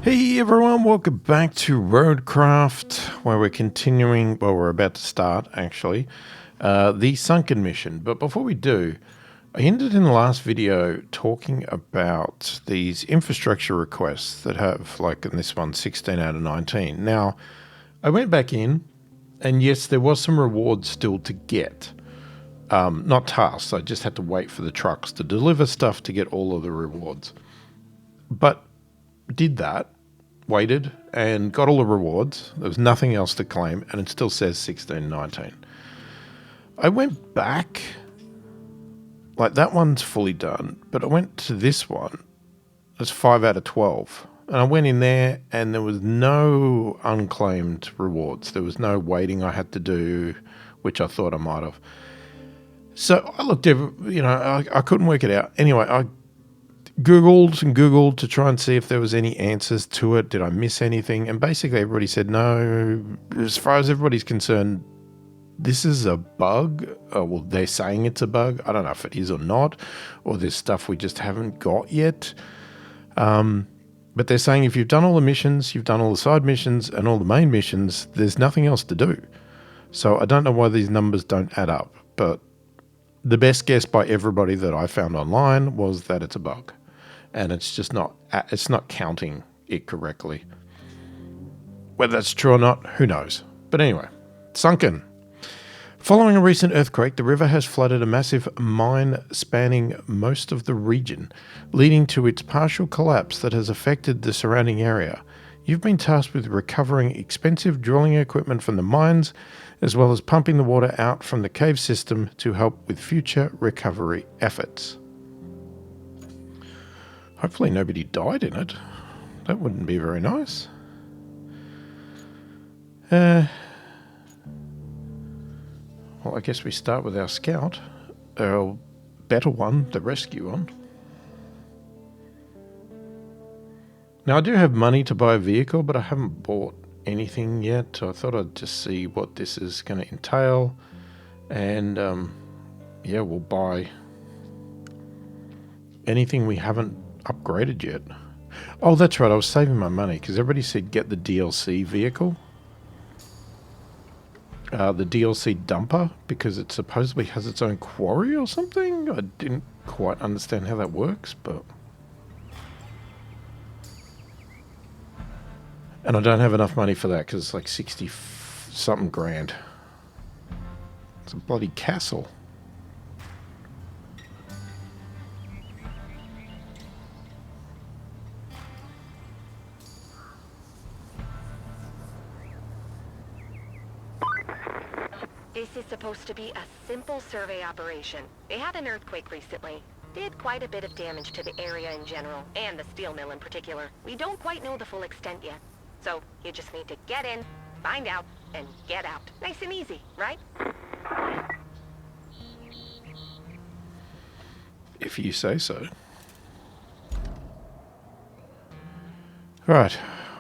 Hey everyone, welcome back to RoadCraft, where we're continuing, well, we're about to start actually, the Sunken mission. But before we do, I ended in the last video talking about these infrastructure requests that have, like in this one, 16 out of 19. Now, I went back in, and yes, there was some rewards still to get. Not tasks, I just had to wait for the trucks to deliver stuff to get all of the rewards. But did that, waited, and got all the rewards. There was nothing else to claim, and it still says 1619. I went back, like that one's fully done, but I went to this one. It's 5 out of 12. And I went in there, and there was no unclaimed rewards. There was no waiting I had to do, which I thought I might have. So I looked, I couldn't work it out. Anyway, I Googled and Googled to try and see if there was any answers to it. Did I miss anything? And basically everybody said no. As far as everybody's concerned, this is a bug. Well, they're saying it's a bug. I don't know if it is or not, or there's stuff we just haven't got yet. But they're saying if you've done all the missions, you've done all the side missions and all the main missions, there's nothing else to do. So I don't know why these numbers don't add up, but the best guess by everybody that I found online was that it's a bug. And it's just not counting it correctly. Whether that's true or not, who knows? But anyway, Sunken. Following a recent earthquake, the river has flooded a massive mine spanning most of the region, leading to its partial collapse that has affected the surrounding area. You've been tasked with recovering expensive drilling equipment from the mines, as well as pumping the water out from the cave system to help with future recovery efforts. Hopefully nobody died in it. That wouldn't be very nice. Well, I guess we start with our scout. Our better one, the rescue one. Now, I do have money to buy a vehicle, but I haven't bought anything yet. So I thought I'd just see what this is going to entail. And, yeah, we'll buy anything we haven't upgraded yet. Oh, that's right. I was saving my money because everybody said get the DLC vehicle. The DLC dumper, because it supposedly has its own quarry or something. I didn't quite understand how that works, but... And I don't have enough money for that because it's like 60-something grand. It's a bloody castle. This is supposed to be a simple survey operation. They had an earthquake recently. Did quite a bit of damage to the area in general, and the steel mill in particular. We don't quite know the full extent yet. So, you just need to get in, find out, and get out. Nice and easy, right? If you say so. Right,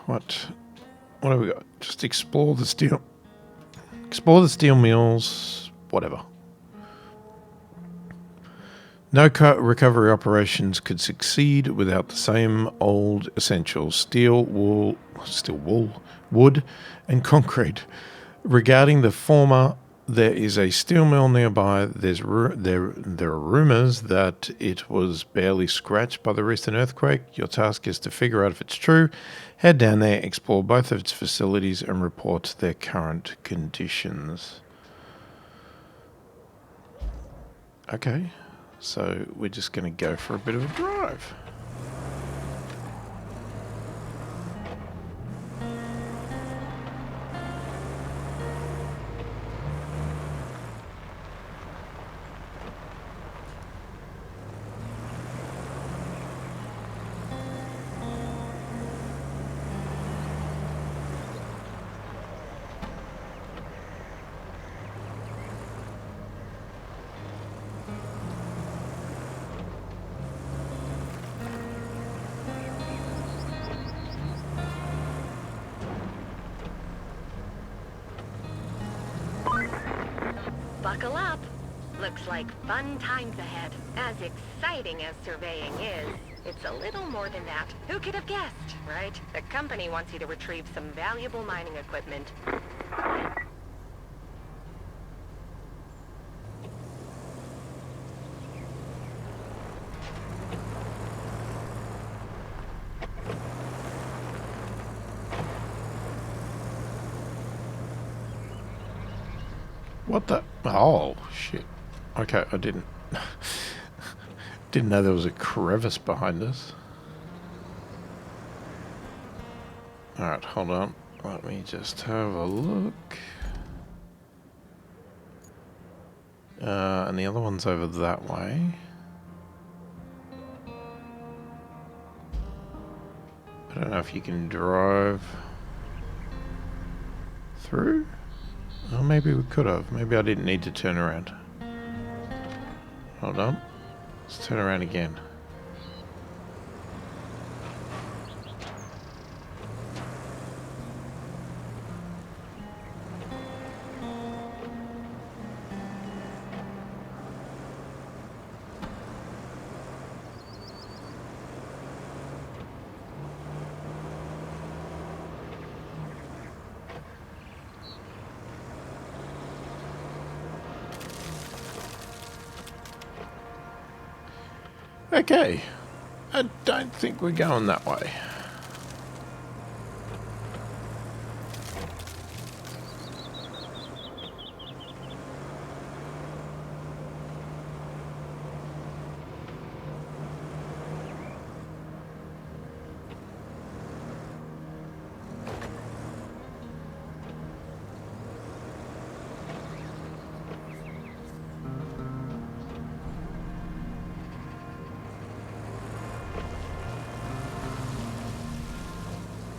what have we got? Just explore the steel mills, whatever. No recovery operations could succeed without the same old essentials: steel, wool, wood, and concrete. Regarding the former, there is a steel mill nearby. There are rumors that it was barely scratched by the recent earthquake. Your task is to figure out if it's true. Head down there, explore both of its facilities, and report their current conditions. Okay, so we're just going to go for a bit of a drive. Buckle up. Looks like fun times ahead. As exciting as surveying is, It's a little more than that. Who could have guessed, right? The company wants you to retrieve some valuable mining equipment. What the? Oh, shit. Okay, I didn't. Didn't know there was a crevice behind us. Alright, hold on. Let me just have a look. And the other one's over that way. I don't know if you can drive through. Oh, maybe we could have. Maybe I didn't need to turn around. Hold on. Let's turn around again. Okay. I don't think we're going that way.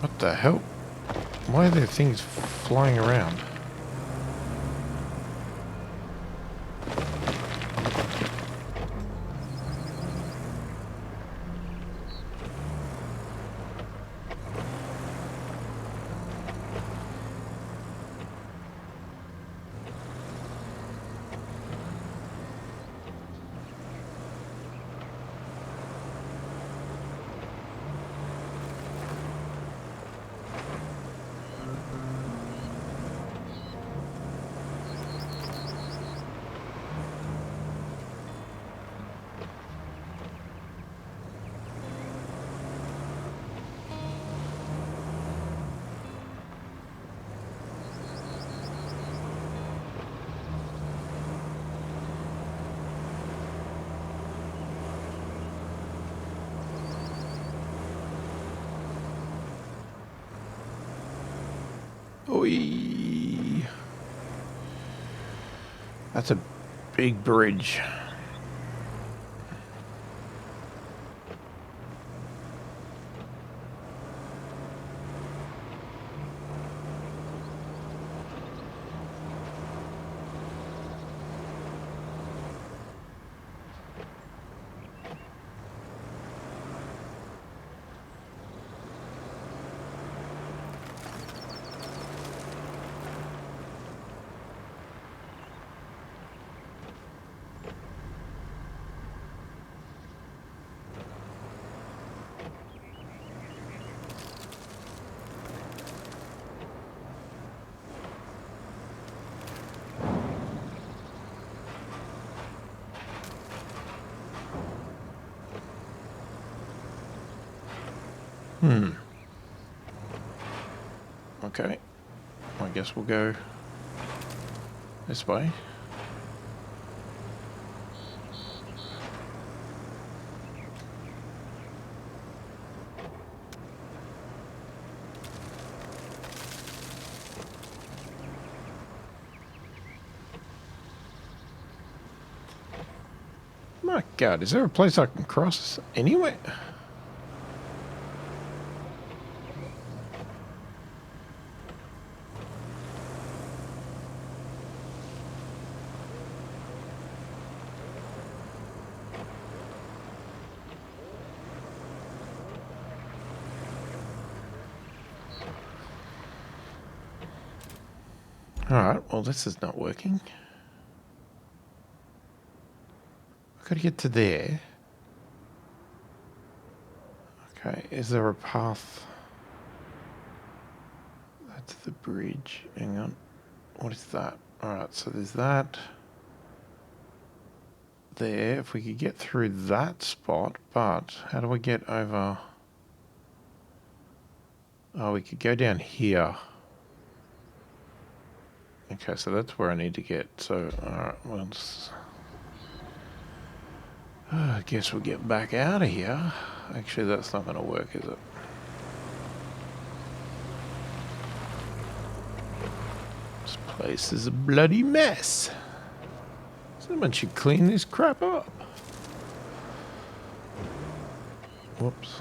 What the hell? Why are there things flying around? Oi. That's a big bridge. Okay. I guess we'll go this way. My God, is there a place I can cross anywhere? Alright, well this is not working. I've got to get to there. Okay, is there a path? That's the bridge. Hang on. What is that? Alright, so there's that there. If we could get through that spot, but how do we get over? Oh, we could go down here. Okay, so that's where I need to get. So, alright, well, I guess we'll get back out of here. Actually, that's not going to work, is it? This place is a bloody mess. Someone should clean this crap up. Whoops.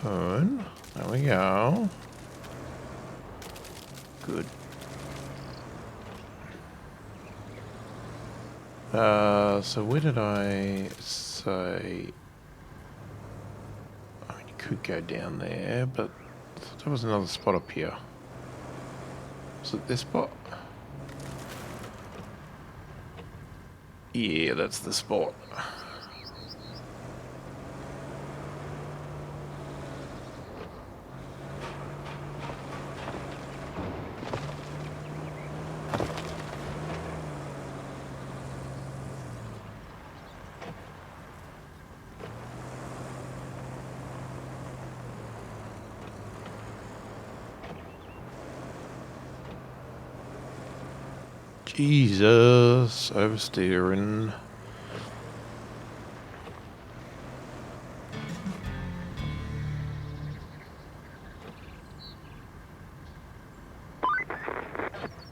Turn. There we go. Good. So where did I say? I mean, you could go down there, but there was another spot up here. Was it this spot? Yeah, that's the spot. Jesus, oversteering.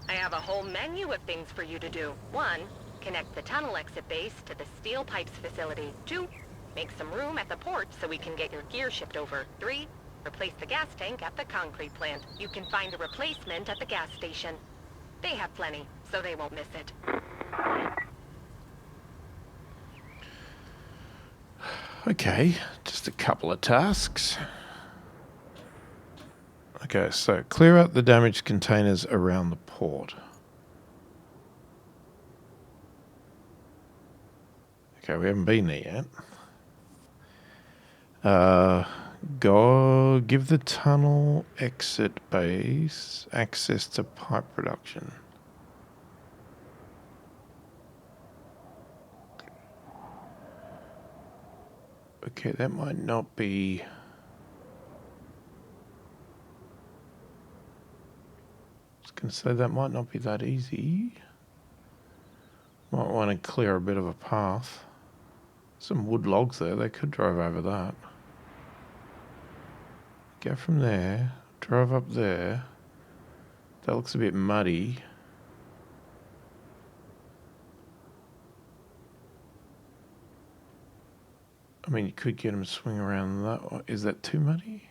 I have a whole menu of things for you to do. 1, connect the tunnel exit base to the steel pipes facility. 2, make some room at the port so we can get your gear shipped over. 3, replace the gas tank at the concrete plant. You can find a replacement at the gas station. They have plenty, so they won't miss it. Okay, just a couple of tasks. Okay, so clear out the damaged containers around the port. Okay, we haven't been there yet. Go give the tunnel exit base access to pipe production. Okay, that might not be... I was going to say that might not be that easy. Might want to clear a bit of a path. Some wood logs there, they could drive over that. Go from there, drive up there. That looks a bit muddy. I mean, you could get them to swing around that. Is that too muddy?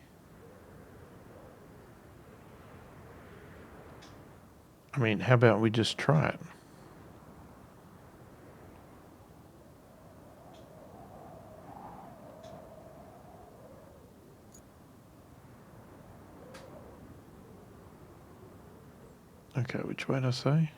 I mean, how about we just try it? Okay, which way did I say?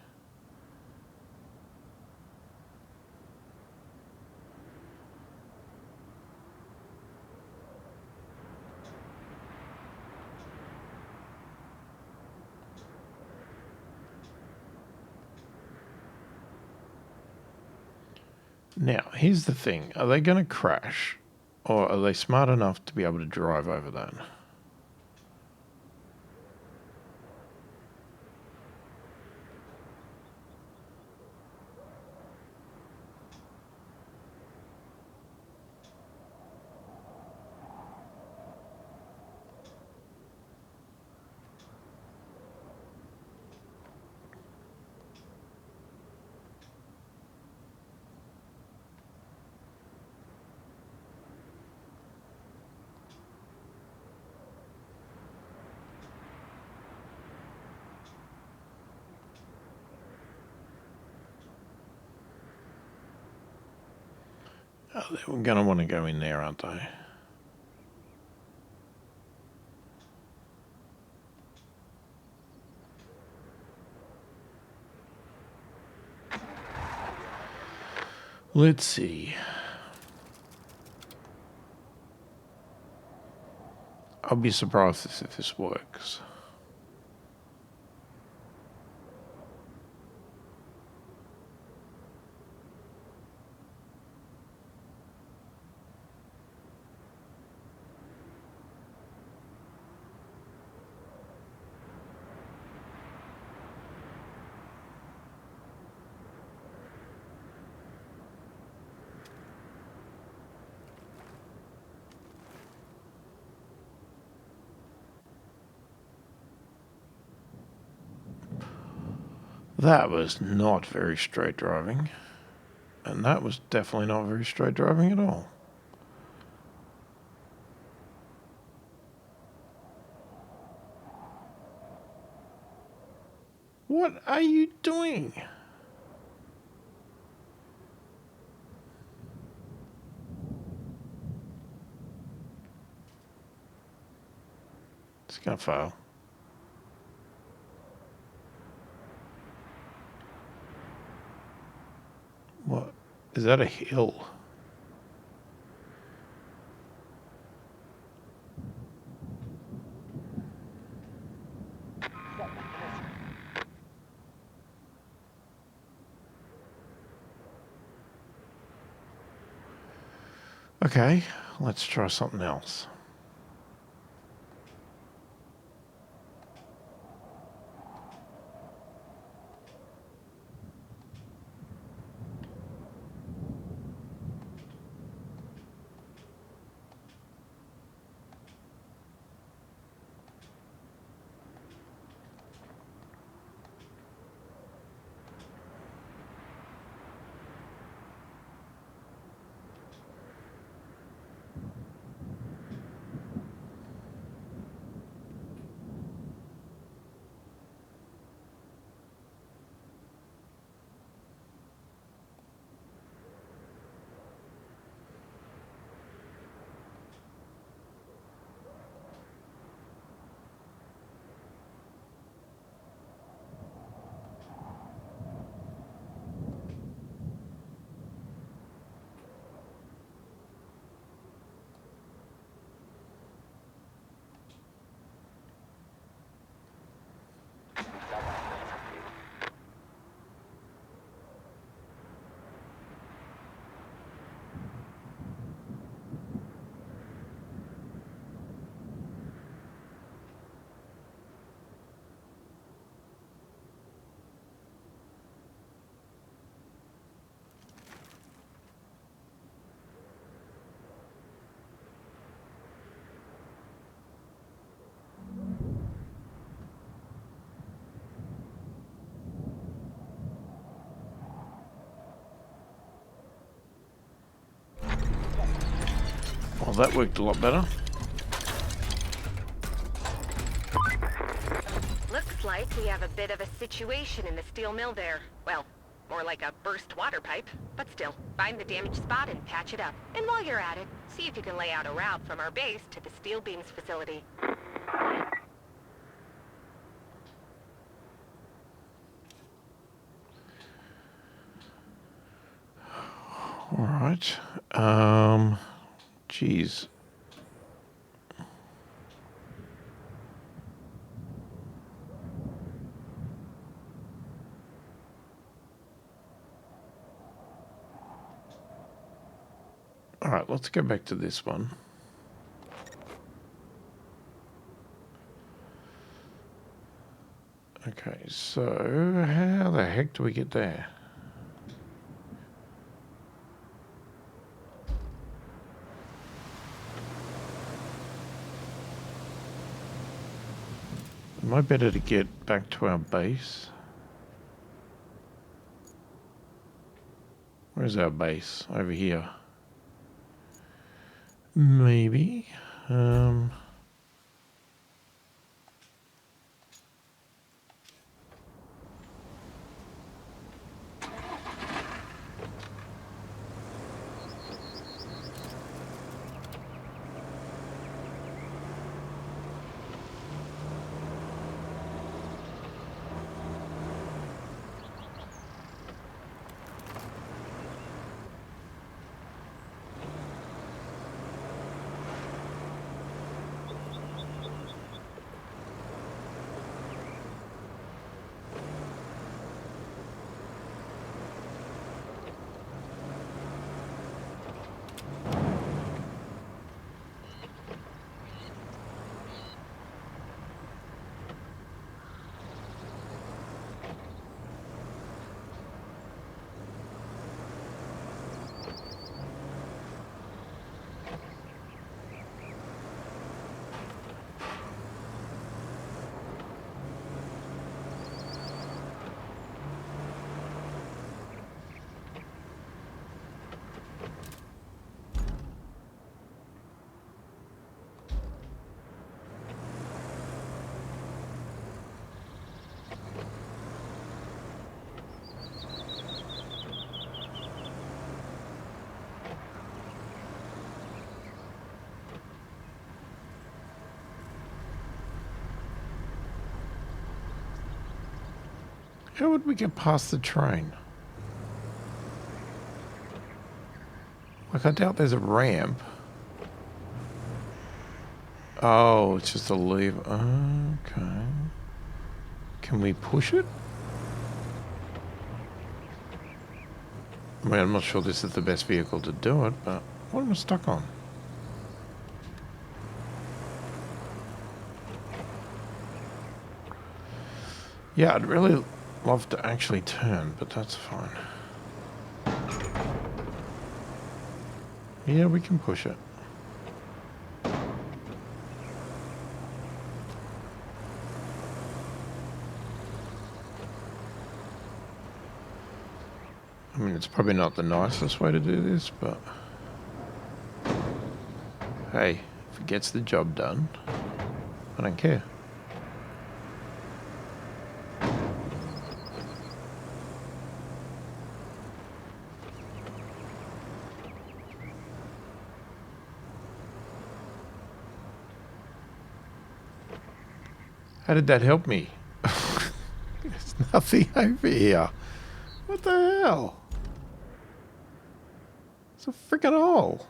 Now, here's the thing. Are they going to crash? Or are they smart enough to be able to drive over that? Oh, they're going to want to go in there, aren't they? Let's see. I'll be surprised if this works. That was not very straight driving. And that was definitely not very straight driving at all. What are you doing? It's gonna fail. What? Is that a hill? Okay, let's try something else. Well, that worked a lot better. Looks like we have a bit of a situation in the steel mill there. Well, more like a burst water pipe. But still, find the damaged spot and patch it up. And while you're at it, see if you can lay out a route from our base to the steel beams facility. All right. Geez. All right, let's go back to this one. Okay, so how the heck do we get there? Am I better to get back to our base? Where's our base? Over here. Maybe. How would we get past the train? Like, I doubt there's a ramp. Oh, it's just a lever. Okay. Can we push it? I mean, I'm not sure this is the best vehicle to do it, but what am I stuck on? Yeah, I'd really love to actually turn, but that's fine. Yeah, we can push it. I mean, it's probably not the nicest way to do this, but hey, if it gets the job done, I don't care. How did that help me? There's nothing over here. What the hell? It's a freaking hole.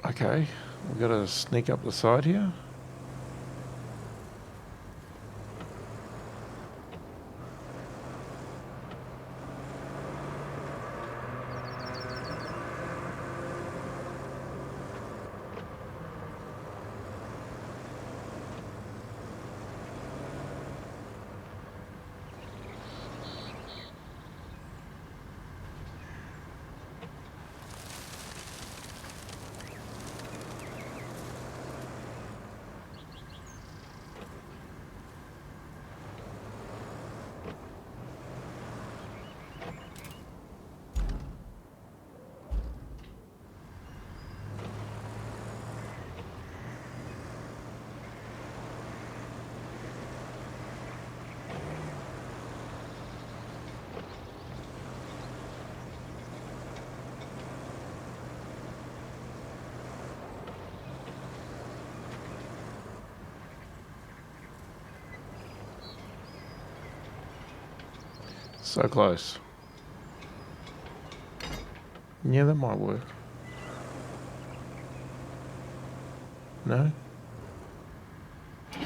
Okay, we've got to sneak up the side here. So close. Yeah, that might work. No? I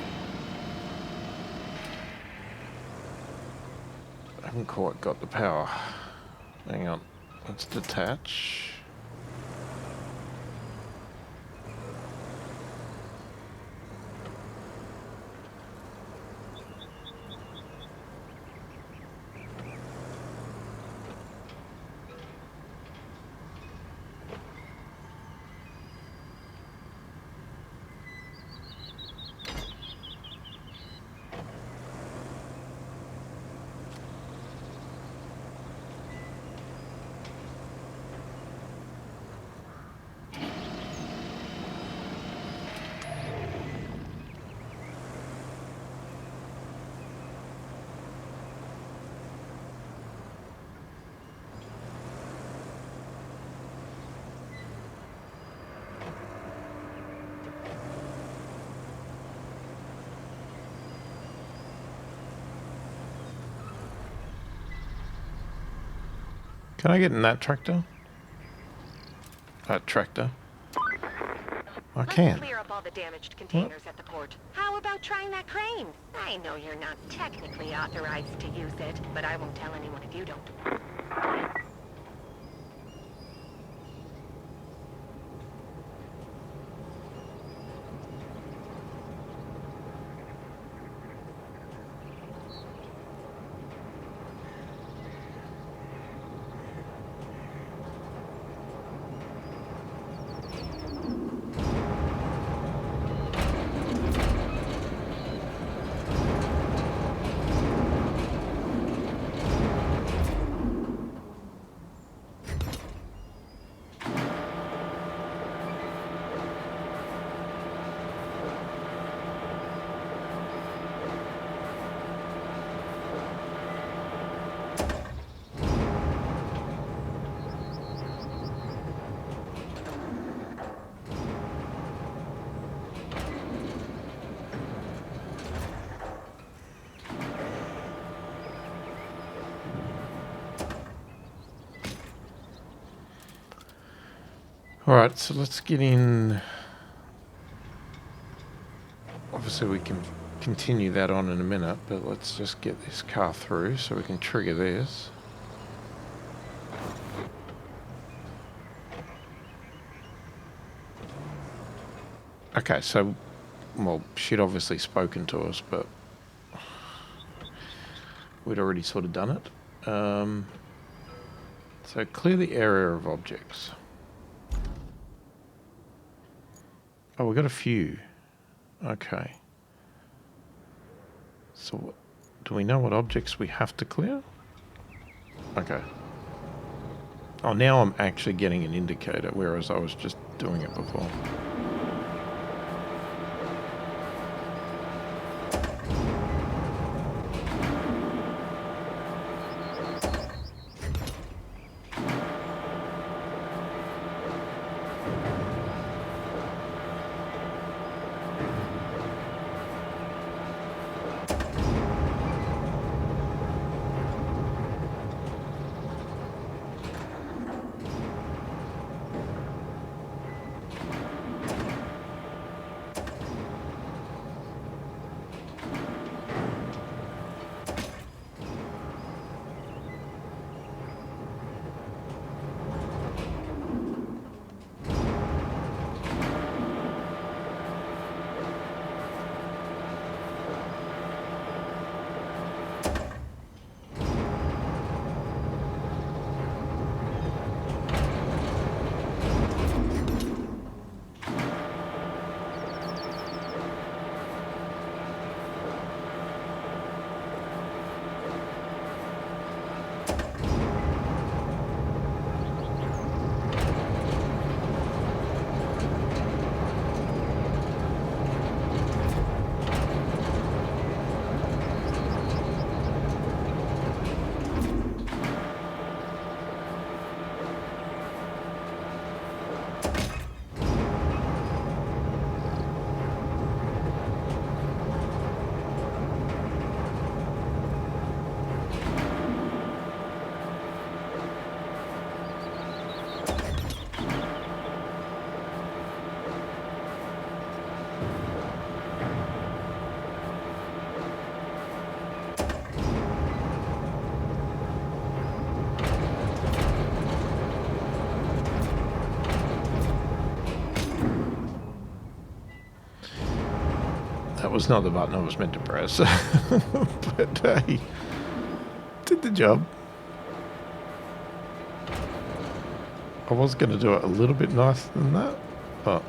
haven't quite got the power. Hang on. Let's detach. Can I get in that tractor? That tractor? I can. Let's clear up all the damaged containers at the port. How about trying that crane? I know you're not technically authorized to use it, but I won't tell anyone if you don't. Alright, so let's get in. Obviously we can continue that on in a minute, but let's just get this car through so we can trigger this. Okay, so, well, she'd obviously spoken to us, but we'd already sort of done it. So clear the area of objects. Oh, we got a few. Okay. So, do we know what objects we have to clear? Okay. Oh, now I'm actually getting an indicator, whereas I was just doing it before. That was not the button I was meant to press. But hey, did the job. I was going to do it a little bit nicer than that, but...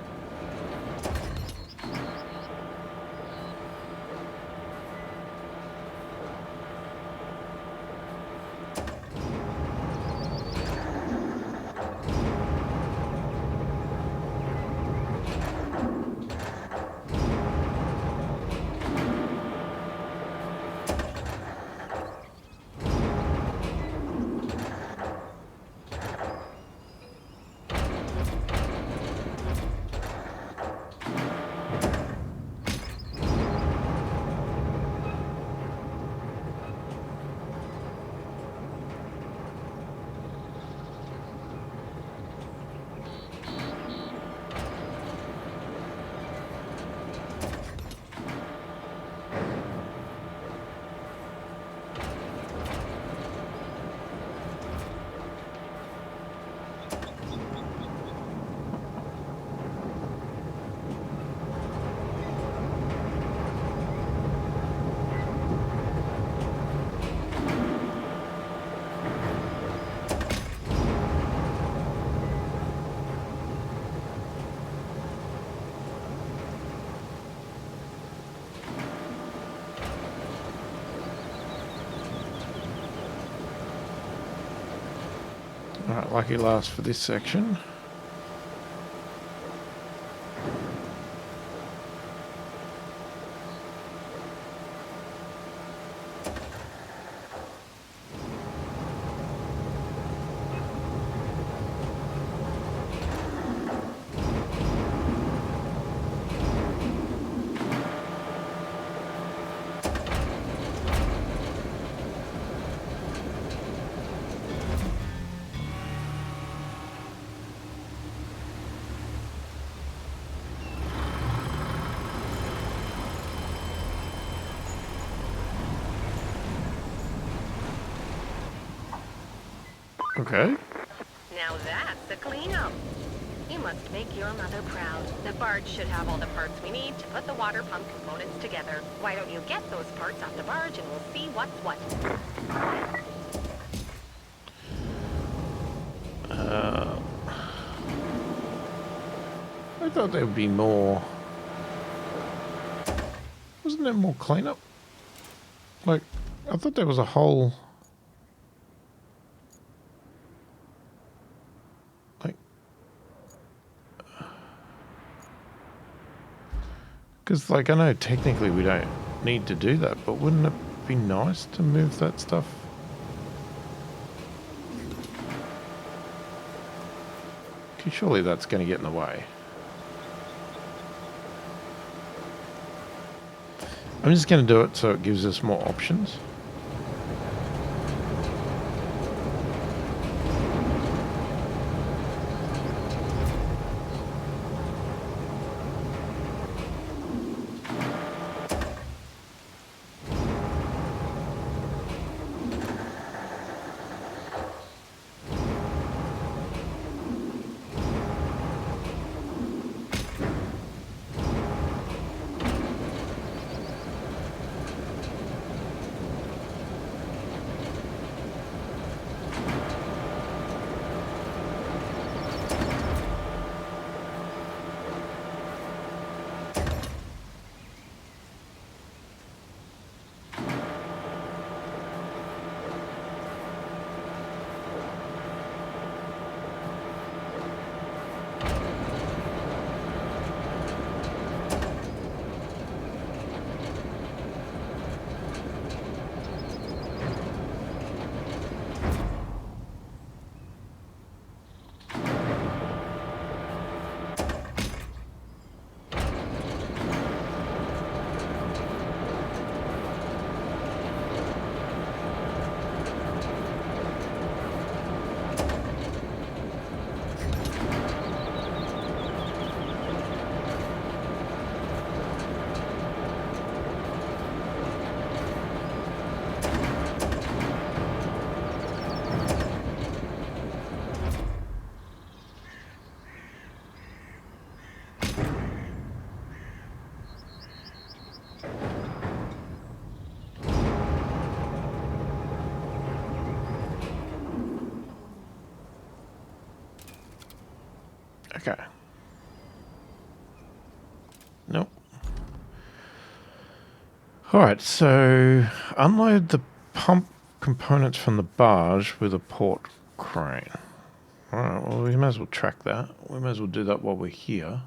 Alright, lucky last for this section. Okay. Now that's a cleanup. You must make your mother proud. The barge should have all the parts we need to put the water pump components together. Why don't you get those parts off the barge and we'll see what's what. I thought there would be more. Wasn't there more cleanup? Like, I thought there was a whole. Like. Because, like, I know technically we don't need to do that, but wouldn't it be nice to move that stuff? Okay, surely that's going to get in the way. I'm just going to do it so it gives us more options. Okay. Nope. Alright, so unload the pump components from the barge with a port crane. Alright, well we may as well track that. We may as well do that while we're here.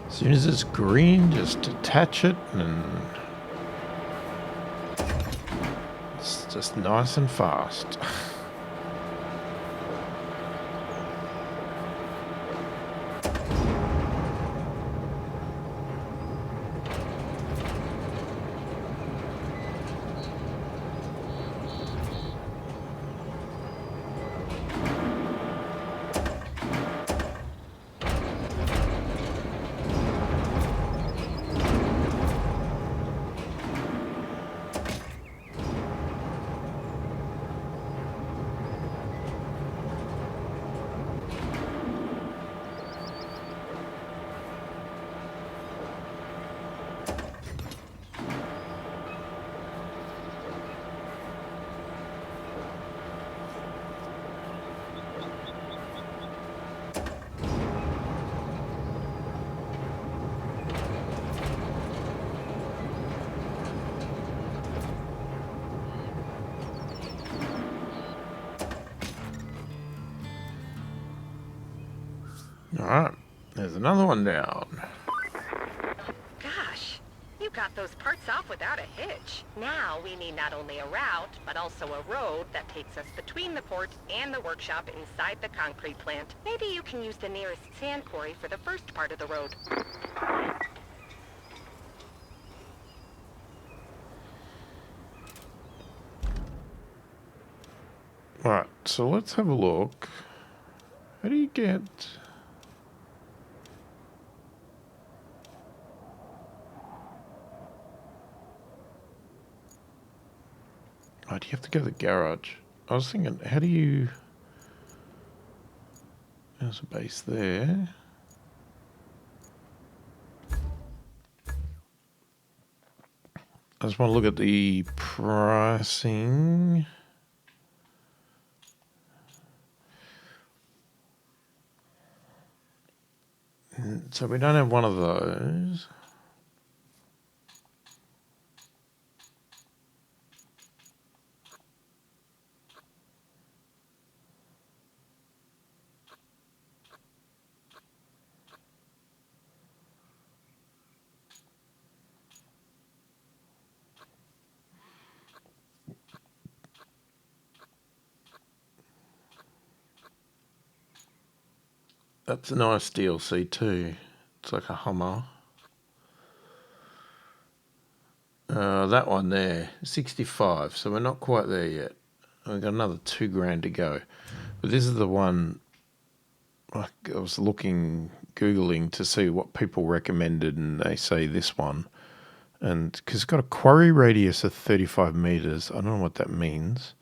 As soon as it's green, just attach it and it's just nice and fast. Alright, there's another one down. Gosh, you got those parts off without a hitch. Now we need not only a route, but also a road that takes us between the port and the workshop inside the concrete plant. Maybe you can use the nearest sand quarry for the first part of the road. Alright, so let's have a look. How do you get... Oh, do you have to go to the garage? I was thinking, how do you... There's a base there. I just want to look at the pricing. So we don't have one of those. That's a nice DLC too. It's like a Hummer. That one there, 65. So we're not quite there yet. We've got another $2,000 to go. But this is the one I was looking, Googling to see what people recommended, and they say this one. And because it's got a quarry radius of 35 meters. I don't know what that means.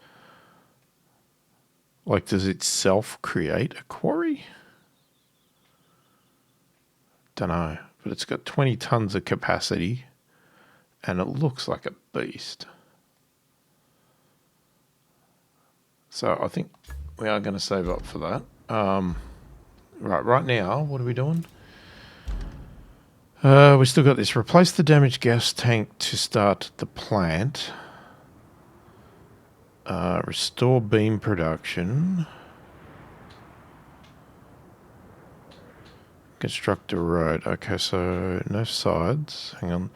Like, does it self-create a quarry? Don't know. But it's got 20 tons of capacity. And it looks like a beast. So I think we are going to save up for that. Right now, what are we doing? We still got this. Replace the damaged gas tank to start the plant. Restore beam production. Construct a road. Okay, so no sides. Hang on.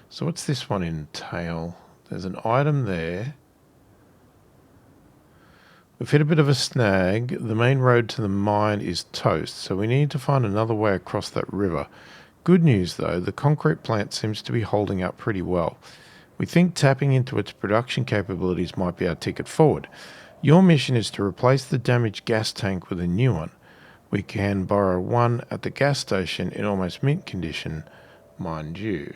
So what's this one entail? There's an item there. We've hit a bit of a snag. The main road to the mine is toast, so we need to find another way across that river. Good news though, the concrete plant seems to be holding up pretty well. We think tapping into its production capabilities might be our ticket forward. Your mission is to replace the damaged gas tank with a new one. We can borrow one at the gas station in almost mint condition, mind you.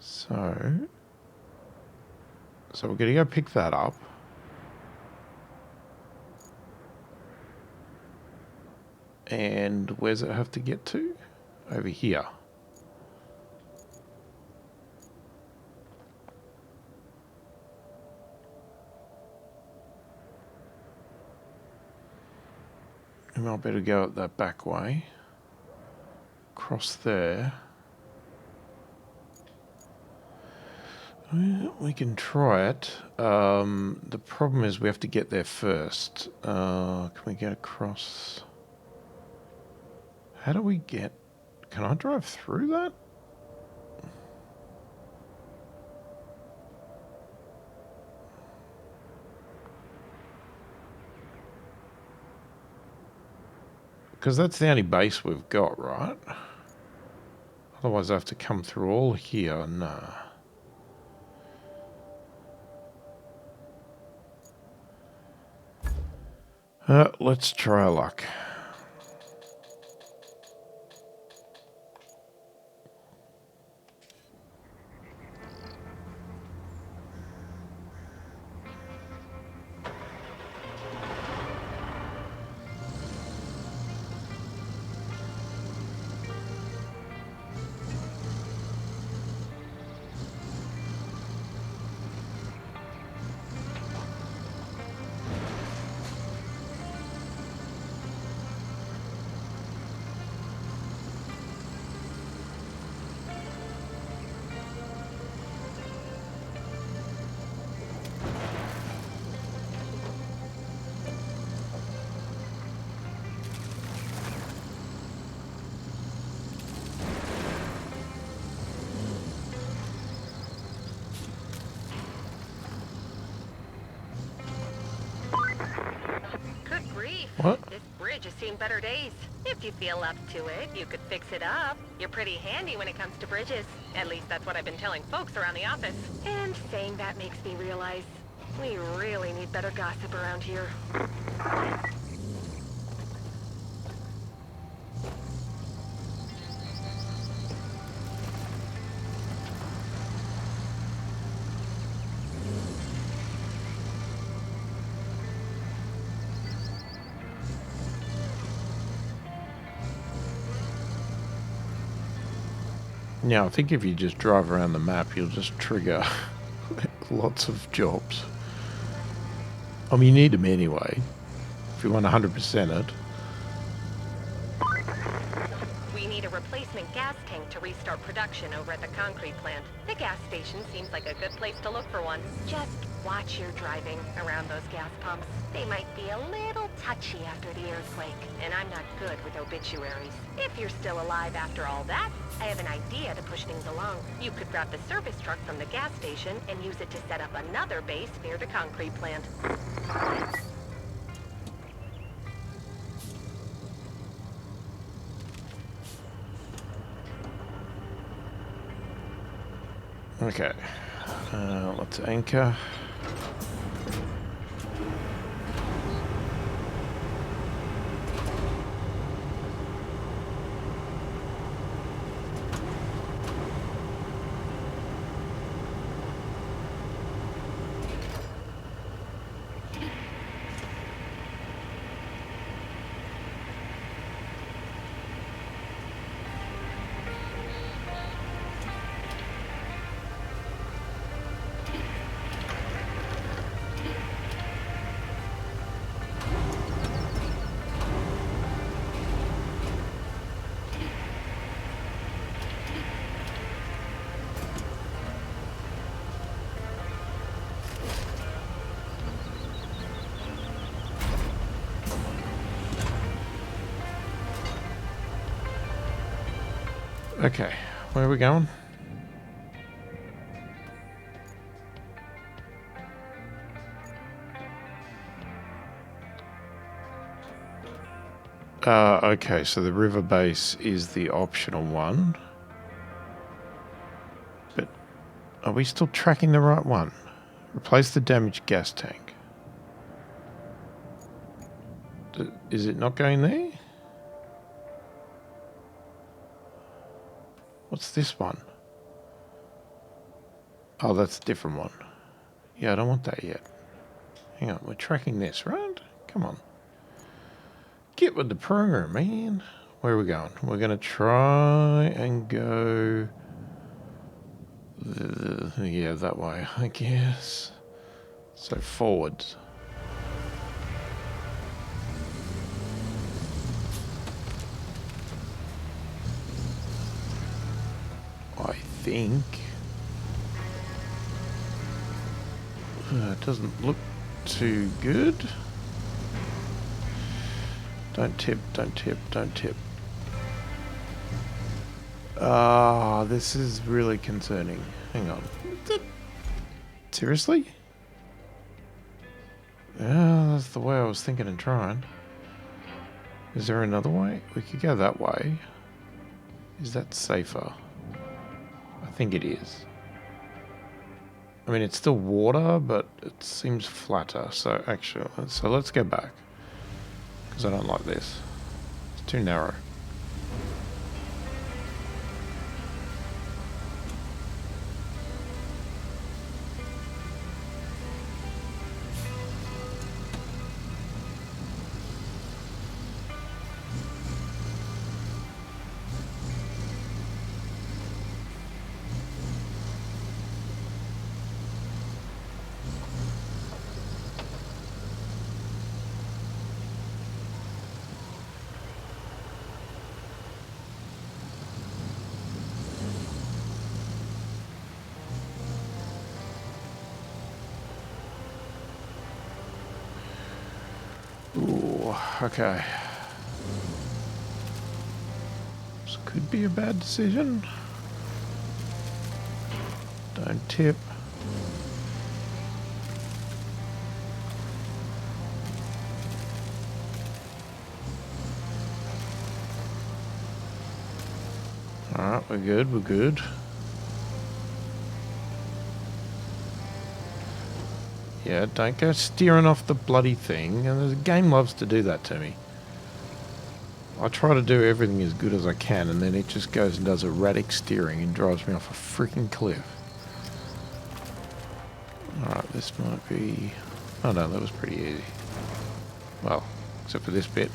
So we're going to go pick that up. And where's it have to get to? Over here. We might better go up that back way. Across there. We can try it. The problem is we have to get there first. Can we get across? How do we get... Can I drive through that? Because that's the only base we've got, right? Otherwise I have to come through all here. Nah. Let's try our luck. bridge has seen better days. If you feel up to it, you could fix it up. You're pretty handy when it comes to bridges. At least that's what I've been telling folks around the office. And saying that makes me realize we really need better gossip around here. Now, I think if you just drive around the map, you'll just trigger lots of jobs. I mean, you need them anyway, if you want 100% it. We need a replacement gas tank to restart production over at the concrete plant. The gas station seems like a good place to look for one. Just watch your driving around those gas pumps. They might be a little touchy after the earthquake, and I'm not good with obituaries. If you're still alive after all that, I have an idea to push things along. You could grab the service truck from the gas station and use it to set up another base near the concrete plant. Okay, let's anchor. Okay, where are we going? Okay, so the river base is the optional one. But are we still tracking the right one? Replace the damaged gas tank. Is it not going there? What's this one? Oh, that's a different one. Yeah, I don't want that yet. Hang on, we're tracking this, right? Come on. Get with the program, man. Where are we going? We're going to try and go... yeah, that way, I guess. So forwards. I think... it doesn't look too good. Don't tip, don't tip, don't tip. Ah, this is really concerning. Hang on. Seriously? Yeah, that's the way I was thinking and trying. Is there another way? We could go that way. Is that safer? I think it is. I mean, it's still water, but it seems flatter. So actually, so let's go back. Because I don't like this. It's too narrow. Ooh, okay. This could be a bad decision. Don't tip. Alright, we're good, we're good. Yeah, don't go steering off the bloody thing. And the game loves to do that to me. I try to do everything as good as I can, and then it just goes and does erratic steering and drives me off a freaking cliff. Alright, this might be... Oh no, that was pretty easy. Well, except for this bit.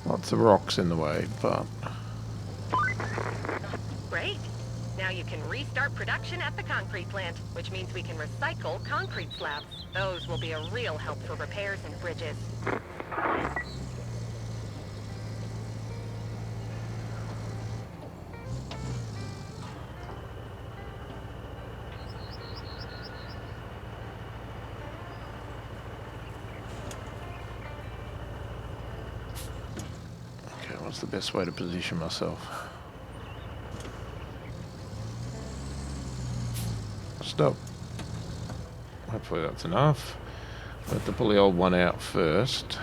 Lots of rocks in the way, but... Great. Now you can restart production at the concrete plant, which means we can recycle concrete slabs. Those will be a real help for repairs and bridges. What's the best way to position myself? Stop. Hopefully that's enough. I have to pull the old one out first.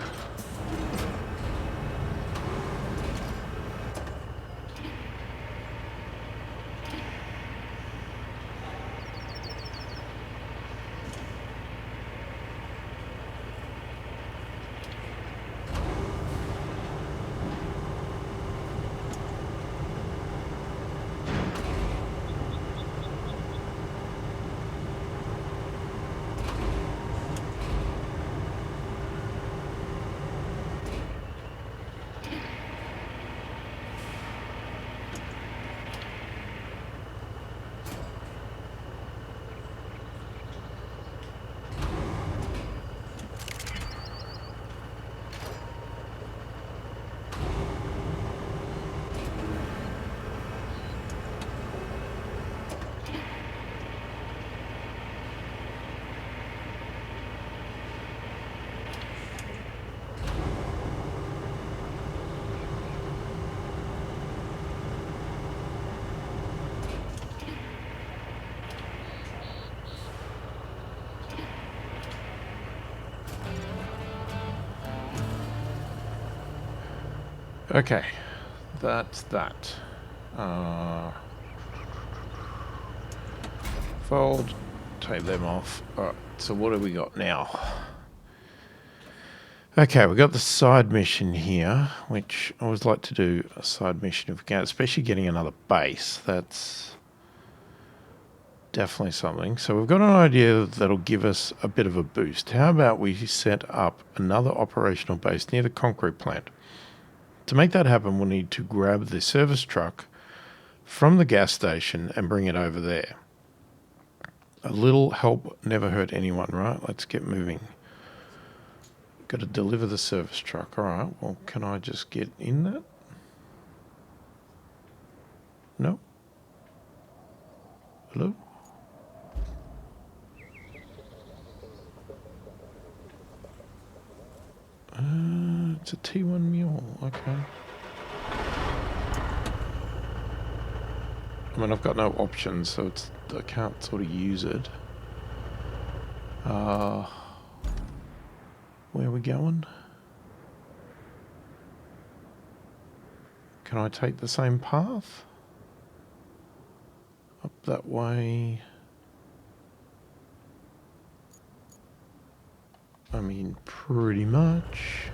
Okay, that's that. Fold, take them off. Alright, so what have we got now? Okay, we've got the side mission here, which I always like to do a side mission if we can, especially getting another base. That's definitely something. So we've got an idea that'll give us a bit of a boost. How about we set up another operational base near the concrete plant? To make that happen, we'll need to grab the service truck from the gas station and bring it over there. A little help never hurt anyone, right? Let's get moving. Got to deliver the service truck. All right, well, can I just get in that? No? Hello? It's a T1 mule, okay. I mean, I've got no options, so I can't sort of use it. Where are we going? Can I take the same path? Up that way? I mean, pretty much.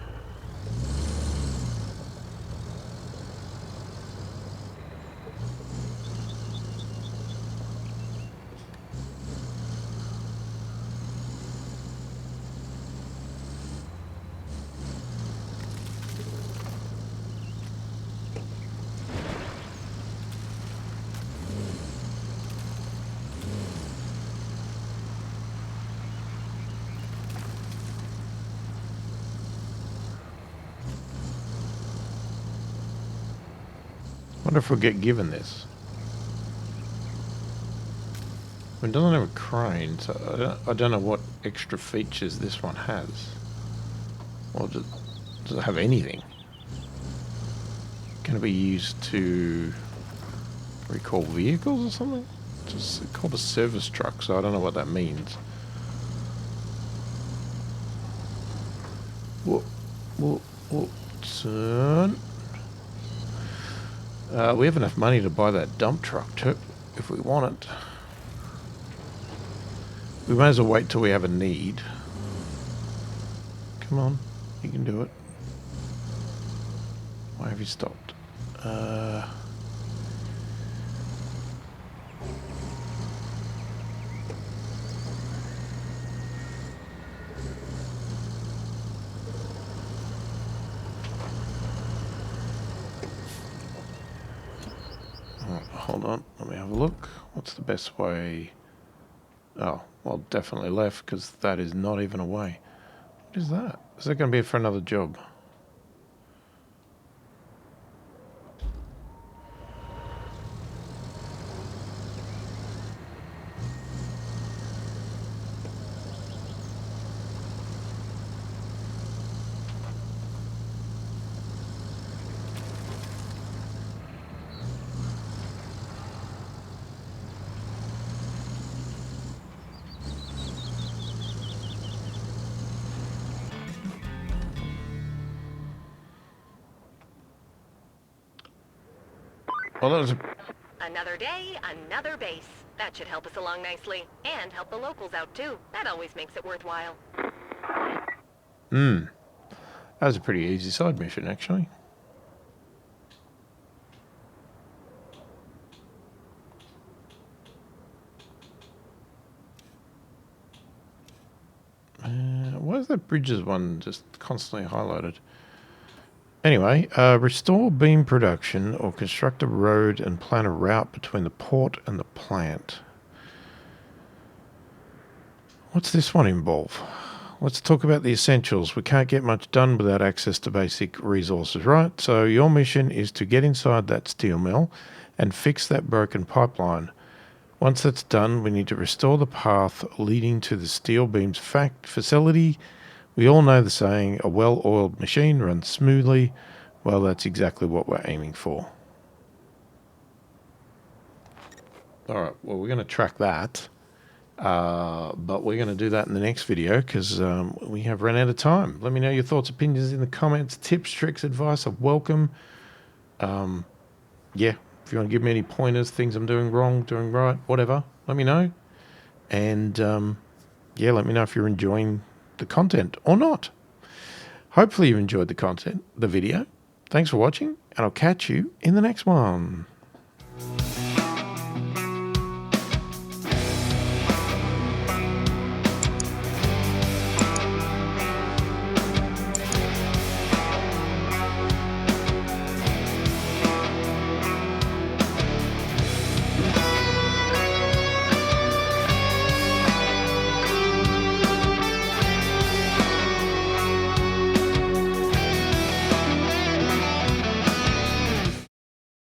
Wonder if we'll get given this. It doesn't have a crane, so I don't know what extra features this one has. Or does it have anything? Can it be used to recall vehicles or something? It's called a service truck, so I don't know what that means. Whoa, whoa, whoa, turn. We have enough money to buy that dump truck too, if we want it. We may as well wait till we have a need. Come on, you can do it. Why have you stopped? Hold on, let me have a look. What's the best way? Oh, well, definitely left, because that is not even a way. What is that? Is that going to be for another job? Well, that was a... Another day, another base. That should help us along nicely. And help the locals out too. That always makes it worthwhile. That was a pretty easy side mission, actually. Why is that bridges one just constantly highlighted? Anyway, restore beam production or construct a road and plan a route between the port and the plant. What's this one involve? Let's talk about the essentials. We can't get much done without access to basic resources, right? So your mission is to get inside that steel mill and fix that broken pipeline. Once that's done, we need to restore the path leading to the steel beams facility. We all know the saying, a well-oiled machine runs smoothly. Well, that's exactly what we're aiming for. All right, well, we're going to track that. But we're going to do that in the next video because we have run out of time. Let me know your thoughts, opinions in the comments. Tips, tricks, advice are welcome. Yeah, if you want to give me any pointers, things I'm doing wrong, doing right, whatever, let me know. And yeah, let me know if you're enjoying the content or not. Hopefully you've enjoyed the content, the video. Thanks for watching, and I'll catch you in the next one.